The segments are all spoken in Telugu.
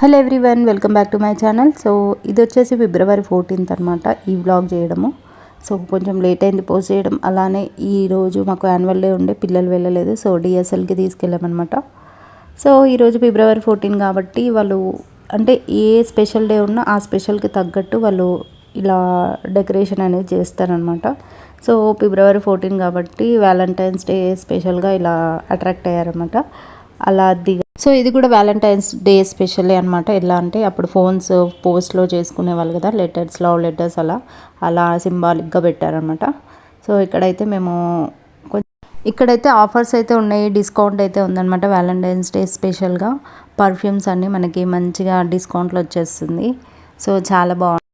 Hello everyone, welcome back to my channel. So ఇది వచ్చేసి ఫిబ్రవరి 14th అనమాట ఈ వ్లాగ్ చేయడము. సో కొంచెం లేట్ అయింది పోస్ట్ చేయడం. అలానే ఈరోజు మాకు యాన్యువల్ డే ఉండే, పిల్లలు వెళ్ళలేదు, సో డిఎస్ఎల్కి తీసుకెళ్ళామన్నమాట. సో ఈరోజు ఫిబ్రవరి 14 కాబట్టి వాళ్ళు అంటే ఏ స్పెషల్ డే ఉన్నా ఆ స్పెషల్కి తగ్గట్టు వాళ్ళు ఇలా డెకరేషన్ అనేది చేస్తారనమాట. సో ఫిబ్రవరి 14 కాబట్టి వ్యాలంటైన్స్ డే స్పెషల్గా ఇలా అట్రాక్ట్ అయ్యారనమాట. అలా సో ఇది కూడా వ్యాలంటైన్స్ డే స్పెషల్లే అనమాట. ఎలా అంటే అప్పుడు ఫోన్స్ పోస్ట్లో చేసుకునేవాళ్ళు కదా, లెటర్స్, లవ్ లెటర్స్ అలా సింబాలిక్గా పెట్టారనమాట. సో ఇక్కడైతే ఆఫర్స్ అయితే ఉన్నాయి, డిస్కౌంట్ అయితే ఉందన్నమాట. వ్యాలంటైన్స్ డే స్పెషల్గా పర్ఫ్యూమ్స్ అన్నీ మనకి మంచిగా డిస్కౌంట్లో వచ్చేస్తుంది. సో చాలా బాగుంది.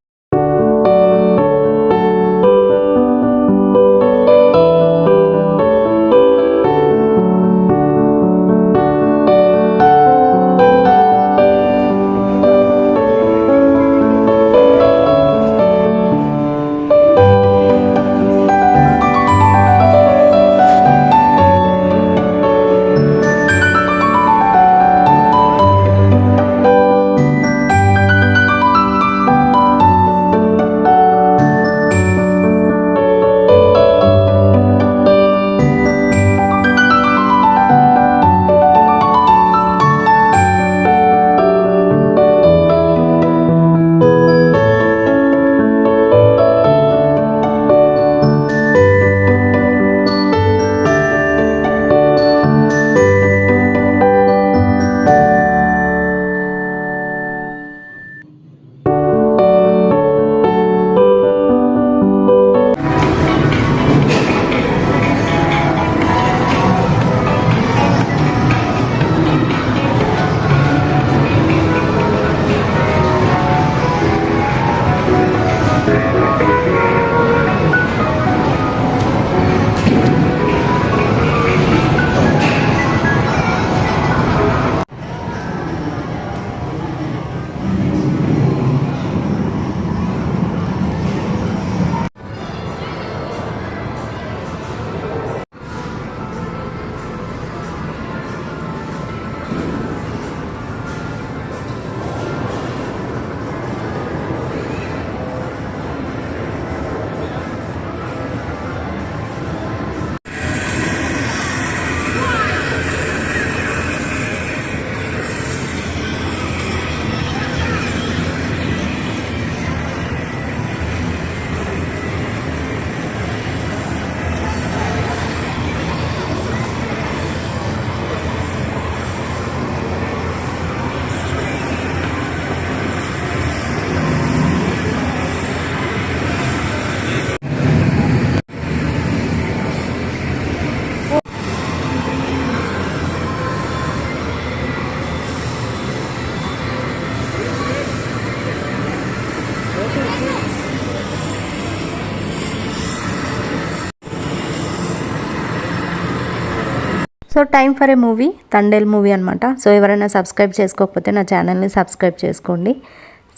So time for a movie, Thandel movie అనమాట. సో ఎవరైనా సబ్స్క్రైబ్ చేసుకోకపోతే నా ఛానల్ని సబ్స్క్రైబ్ చేసుకోండి.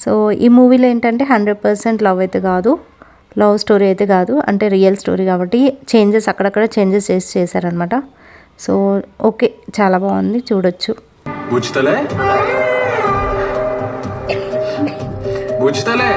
సో ఈ మూవీలో ఏంటంటే 100% లవ్ అయితే కాదు, లవ్ స్టోరీ అయితే కాదు, అంటే రియల్ స్టోరీ కాబట్టి చేంజెస్ అక్కడక్కడ చేంజెస్ చేశారనమాట. సో ఓకే, చాలా బాగుంది, చూడొచ్చు. बुझतले